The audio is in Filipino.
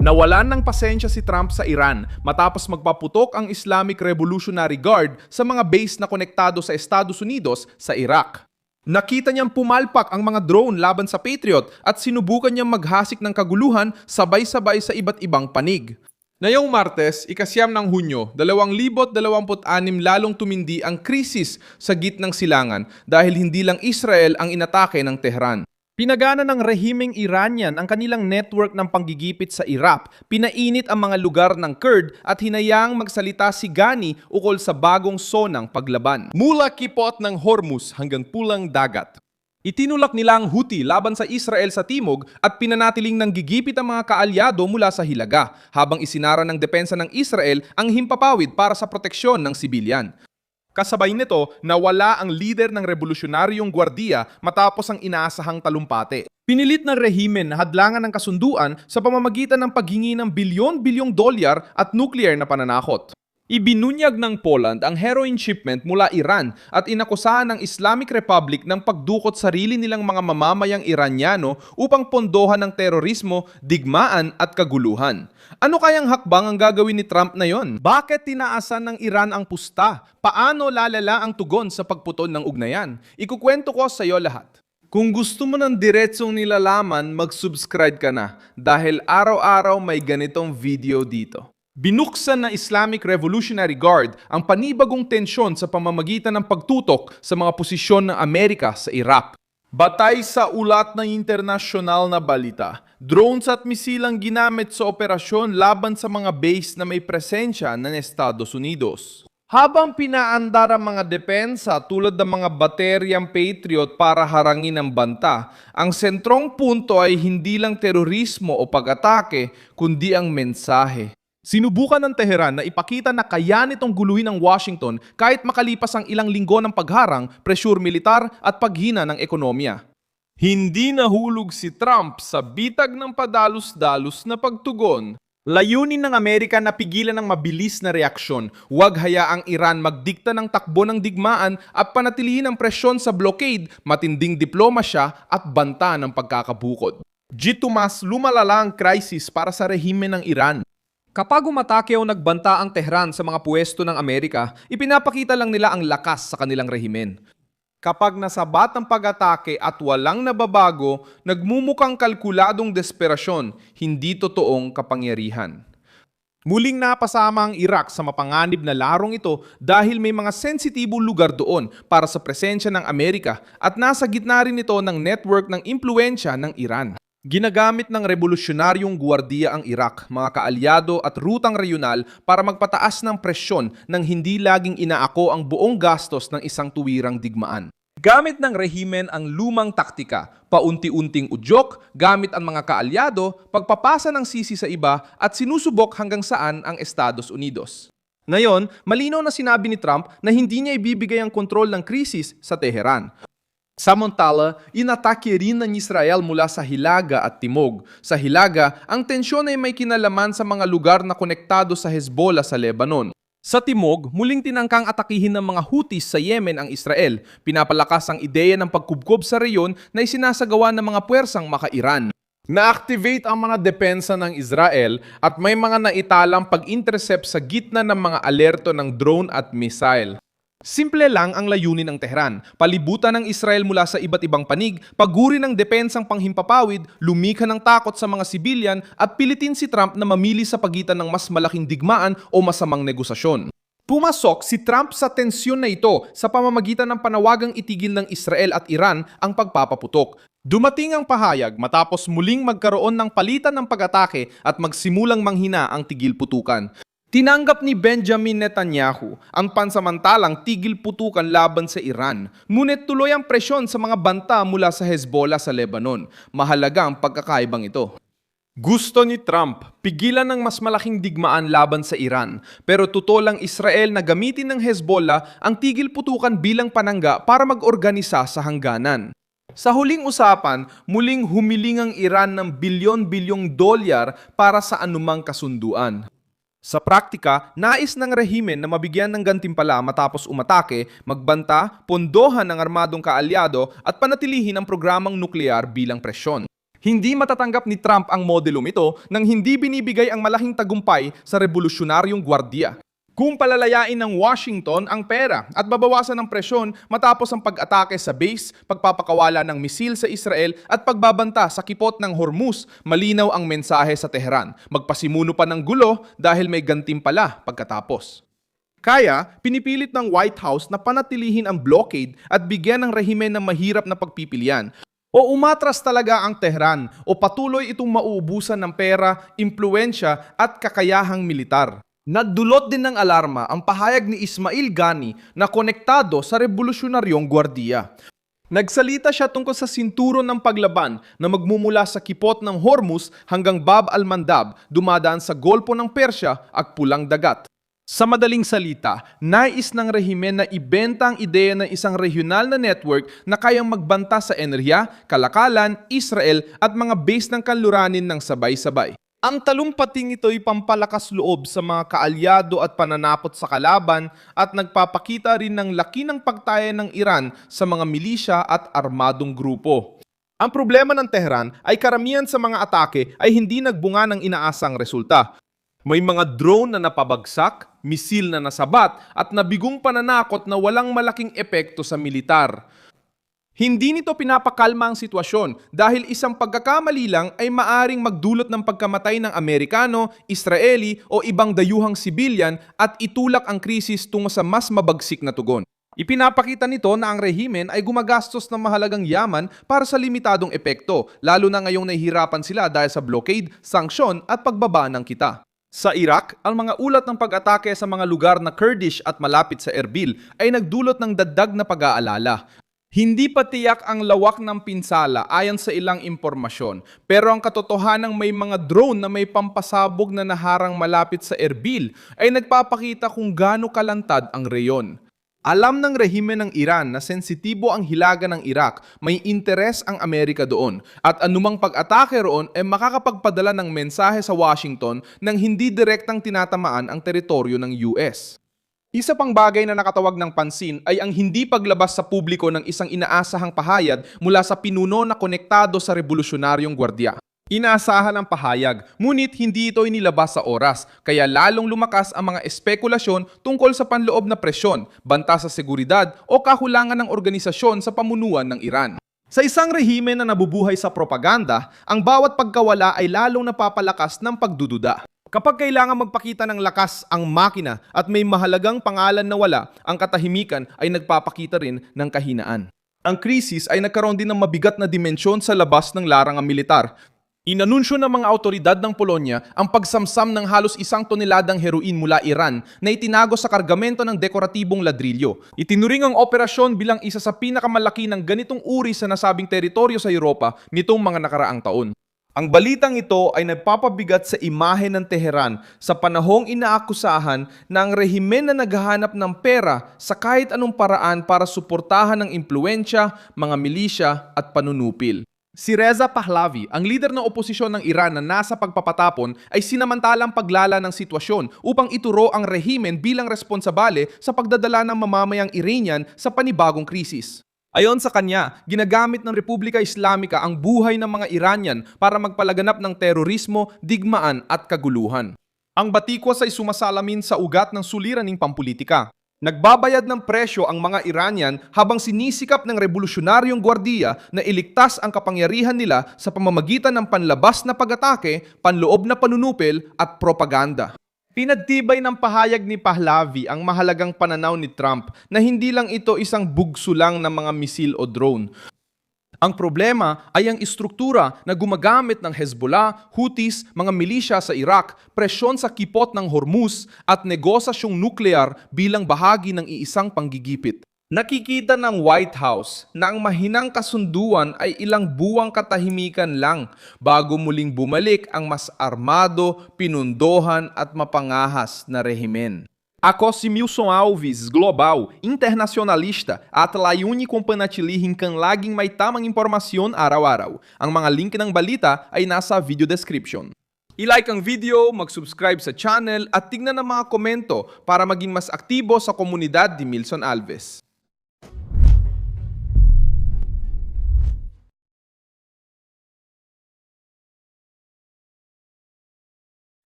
Nawalan ng pasensya si Trump sa Iran matapos magpaputok ang Islamic Revolutionary Guard sa mga base na konektado sa Estados Unidos sa Iraq. Nakita niyang pumalpak ang mga drone laban sa Patriot at sinubukan niyang maghasik ng kaguluhan sabay-sabay sa iba't ibang panig. Ngayong Martes, ikasyam ng Hunyo, 2026 lalong tumindi ang krisis sa gitnang silangan dahil hindi lang Israel ang inatake ng Tehran. Pinagana ng rehimeng Iranian ang kanilang network ng panggigipit sa Iraq, pinainit ang mga lugar ng Kurd at hinayaang magsalita si Ghani ukol sa bagong sonang paglaban. Mula kipot ng Hormuz hanggang pulang dagat. Itinulak nila ang Houthi laban sa Israel sa timog at pinanatiling ng gigipit ang mga kaalyado mula sa hilaga, habang isinara ng depensa ng Israel ang himpapawid para sa proteksyon ng sibilyan. Kasabay nito, nawala ang lider ng revolusyonaryong gwardiya matapos ang inaasahang talumpati. Pinilit ng rehimen na hadlangan ng kasunduan sa pamamagitan ng paghingi ng bilyon-bilyong dolyar at nuclear na pananakot. Ibinunyag ng Poland ang heroin shipment mula Iran at inakusahan ng Islamic Republic ng pagdukot sarili nilang mga mamamayang Iranyano upang pondohan ng terorismo, digmaan at kaguluhan. Ano kayang hakbang ang gagawin ni Trump na yon? Bakit tinaasan ng Iran ang pusta? Paano lalala ang tugon sa pagputol ng ugnayan? Ikukwento ko sa iyo lahat. Kung gusto mo ng diretsong nilalaman, mag-subscribe ka na dahil araw-araw may ganitong video dito. Binuksan na Islamic Revolutionary Guard ang panibagong tensyon sa pamamagitan ng pagtutok sa mga posisyon ng Amerika sa Iraq. Batay sa ulat ng internasyonal na balita, drones at misilang ginamit sa operasyon laban sa mga base na may presensya ng Estados Unidos. Habang pinaandar ang mga depensa tulad ng mga bateryang Patriot para harangin ang banta, ang sentrong punto ay hindi lang terorismo o pag-atake, kundi ang mensahe. Sinubukan ng Tehran na ipakita na kaya nitong guluhin ang Washington kahit makalipas ang ilang linggo ng pagharang, presyur militar at paghina ng ekonomiya. Hindi nahulog si Trump sa bitag ng padalos-dalos na pagtugon. Layunin ng Amerika na pigilan ng mabilis na reaksyon, huwag hayaang Iran magdikta ng takbo ng digmaan at panatilihin ang presyon sa blockade, matinding diplomasya at banta ng pagkakabukod. Mas lumalala ang krisis para sa rehimen ng Iran. Kapag umatake o nagbanta ang Tehran sa mga puwesto ng Amerika, ipinapakita lang nila ang lakas sa kanilang rehimen. Kapag nasabat ang pag-atake at walang nababago, nagmumukhang kalkuladong desperasyon, hindi totoong kapangyarihan. Muling napasama ang Iraq sa mapanganib na larong ito dahil may mga sensitibong lugar doon para sa presensya ng Amerika at nasa gitna rin ito ng network ng impluensya ng Iran. Ginagamit ng revolusyonaryong gwardiya ang Iraq, mga kaalyado at rutang reyonal para magpataas ng presyon nang hindi laging inaako ang buong gastos ng isang tuwirang digmaan. Gamit ng rehimen ang lumang taktika, paunti-unting udyok, gamit ang mga kaalyado, pagpapasa ng sisi sa iba at sinusubok hanggang saan ang Estados Unidos. Ngayon, malinaw na sinabi ni Trump na hindi niya ibibigay ang kontrol ng krisis sa Teheran. Samantala, inatake rin ng Israel mula sa Hilaga at Timog. Sa Hilaga, ang tensyon ay may kinalaman sa mga lugar na konektado sa Hezbollah sa Lebanon. Sa Timog, muling tinangkang atakihin ng mga Houthis sa Yemen ang Israel. Pinapalakas ang ideya ng pagkubkob sa reyon na isinasagawa ng mga puwersang maka-Iran. Na-activate ang mga depensa ng Israel at may mga naitalang pag-intercept sa gitna ng mga alerto ng drone at missile. Simple lang ang layunin ng Tehran, palibutan ng Israel mula sa iba't ibang panig, paguri ng depensang panghimpapawid, lumikha ng takot sa mga sibilyan at pilitin si Trump na mamili sa pagitan ng mas malaking digmaan o masamang negosasyon. Pumasok si Trump sa tensyon na ito sa pamamagitan ng panawagang itigil ng Israel at Iran ang pagpapaputok. Dumating ang pahayag matapos muling magkaroon ng palitan ng pag-atake at magsimulang manghina ang tigil putukan. Tinanggap ni Benjamin Netanyahu ang pansamantalang tigil putukan laban sa Iran, ngunit tuloy ang presyon sa mga banta mula sa Hezbollah sa Lebanon. Mahalaga ang pagkakaibang ito. Gusto ni Trump pigilan ng mas malaking digmaan laban sa Iran, pero tutolang Israel na gamitin ng Hezbollah ang tigil putukan bilang panangga para mag-organisa sa hangganan. Sa huling usapan, muling humiling ang Iran ng bilyon-bilyong dolyar para sa anumang kasunduan. Sa praktika, nais ng rehimen na mabigyan ng gantimpala matapos umatake, magbanta, pondohan ng armadong kaalyado at panatilihin ang programang nuklear bilang presyon. Hindi matatanggap ni Trump ang modelum ito nang hindi binibigay ang malaking tagumpay sa revolusyonaryong gwardiya. Kung palalayain ng Washington ang pera at babawasan ng presyon matapos ang pag-atake sa base, pagpapakawala ng misil sa Israel at pagbabanta sa kipot ng Hormuz, malinaw ang mensahe sa Tehran. Magpasimuno pa ng gulo dahil may gantimpala pagkatapos. Kaya, pinipilit ng White House na panatilihin ang blockade at bigyan ng rehimen ng mahirap na pagpipilian. O umatras talaga ang Tehran o patuloy itong mauubusan ng pera, impluensya at kakayahang militar. Nagdulot din ng alarma ang pahayag ni Ismail Gani na konektado sa revolusyonaryong gwardiya. Nagsalita siya tungkol sa sinturon ng paglaban na magmumula sa kipot ng Hormuz hanggang Bab al-Mandab, dumadaan sa Golpo ng Persya at Pulang Dagat. Sa madaling salita, nais ng rehimen na ibenta ang ideya ng isang regional na network na kayang magbanta sa enerhiya, kalakalan, Israel at mga base ng kanluranin ng sabay-sabay. Ang talumpating ito'y pampalakas loob sa mga kaalyado at pananapot sa kalaban at nagpapakita rin ng laki ng pagtaya ng Iran sa mga milisya at armadong grupo. Ang problema ng Tehran ay karamihan sa mga atake ay hindi nagbunga ng inaasang resulta. May mga drone na napabagsak, misil na nasabat at nabigong pananakot na walang malaking epekto sa militar. Hindi nito pinapakalma ang sitwasyon dahil isang pagkakamali lang ay maaring magdulot ng pagkamatay ng Amerikano, Israeli o ibang dayuhang sibilyan at itulak ang krisis tungo sa mas mabagsik na tugon. Ipinapakita nito na ang rehimen ay gumagastos ng mahalagang yaman para sa limitadong epekto, lalo na ngayong nahihirapan sila dahil sa blockade, sanksyon at pagbaba ng kita. Sa Iraq, ang mga ulat ng pag-atake sa mga lugar na Kurdish at malapit sa Erbil ay nagdulot ng dagdag na pag-aalala. Hindi pa tiyak ang lawak ng pinsala ayon sa ilang impormasyon, pero ang katotohanang may mga drone na may pampasabog na naharang malapit sa Erbil ay nagpapakita kung gaano kalantad ang reyon. Alam ng rehimen ng Iran na sensitibo ang hilaga ng Iraq, may interes ang Amerika doon, at anumang pag-atake roon ay makakapagpadala ng mensahe sa Washington nang hindi direktang tinatamaan ang teritoryo ng US. Isa pang bagay na nakatawag ng pansin ay ang hindi paglabas sa publiko ng isang inaasahang pahayag mula sa pinuno na konektado sa revolusyonaryong gwardiya. Inaasahan ang pahayag, ngunit hindi ito inilabas sa oras, kaya lalong lumakas ang mga espekulasyon tungkol sa panloob na presyon, banta sa seguridad o kakulangan ng organisasyon sa pamunuan ng Iran. Sa isang rehimen na nabubuhay sa propaganda, ang bawat pagkawala ay lalong napapalakas ng pagdududa. Kapag kailangan magpakita ng lakas ang makina at may mahalagang pangalan na wala, ang katahimikan ay nagpapakita rin ng kahinaan. Ang krisis ay nagkaroon din ng mabigat na dimensyon sa labas ng larangang militar. Inanunsyo ng mga autoridad ng Polonya ang pagsamsam ng halos 1 toneladang heroin mula Iran na itinago sa kargamento ng dekoratibong ladrilyo. Itinuring ang operasyon bilang isa sa pinakamalaki ng ganitong uri sa nasabing teritoryo sa Europa nitong mga nakaraang taon. Ang balitang ito ay nagpapabigat sa imahe ng Tehran sa panahong inaakusahan na ang rehimen na naghahanap ng pera sa kahit anong paraan para suportahan ng impluensya, mga milisya at panunupil. Si Reza Pahlavi, ang lider ng oposisyon ng Iran na nasa pagpapatapon, ay sinamantalang paglala ng sitwasyon upang ituro ang rehimen bilang responsabale sa pagdadala ng mamamayang Iranian sa panibagong krisis. Ayon sa kanya, ginagamit ng Republika Islamika ang buhay ng mga Iranian para magpalaganap ng terorismo, digmaan at kaguluhan. Ang batikwas ay sumasalamin sa ugat ng suliraning pampulitika. Nagbabayad ng presyo ang mga Iranian habang sinisikap ng revolusyonaryong gwardiya na iligtas ang kapangyarihan nila sa pamamagitan ng panlabas na pag-atake, panloob na panunupil at propaganda. Pinagtibay ng pahayag ni Pahlavi ang mahalagang pananaw ni Trump na hindi lang ito isang bugso lang ng mga misil o drone. Ang problema ay ang istruktura na gumagamit ng Hezbollah, Houthis, mga milisya sa Iraq, presyon sa kipot ng Hormuz at negosasyong nuklear bilang bahagi ng iisang panggigipit. Nakikita ng White House na ang mahinang kasunduan ay ilang buwang katahimikan lang bago muling bumalik ang mas armado, pinundohan at mapangahas na rehimen. Ako si Milson Alves, global, internacionalista at layuni kung panatilihin kang laging may tamang impormasyon araw-araw. Ang mga link ng balita ay nasa video description. I-like ang video, mag-subscribe sa channel at tignan ang mga komento para maging mas aktibo sa komunidad ni Milson Alves.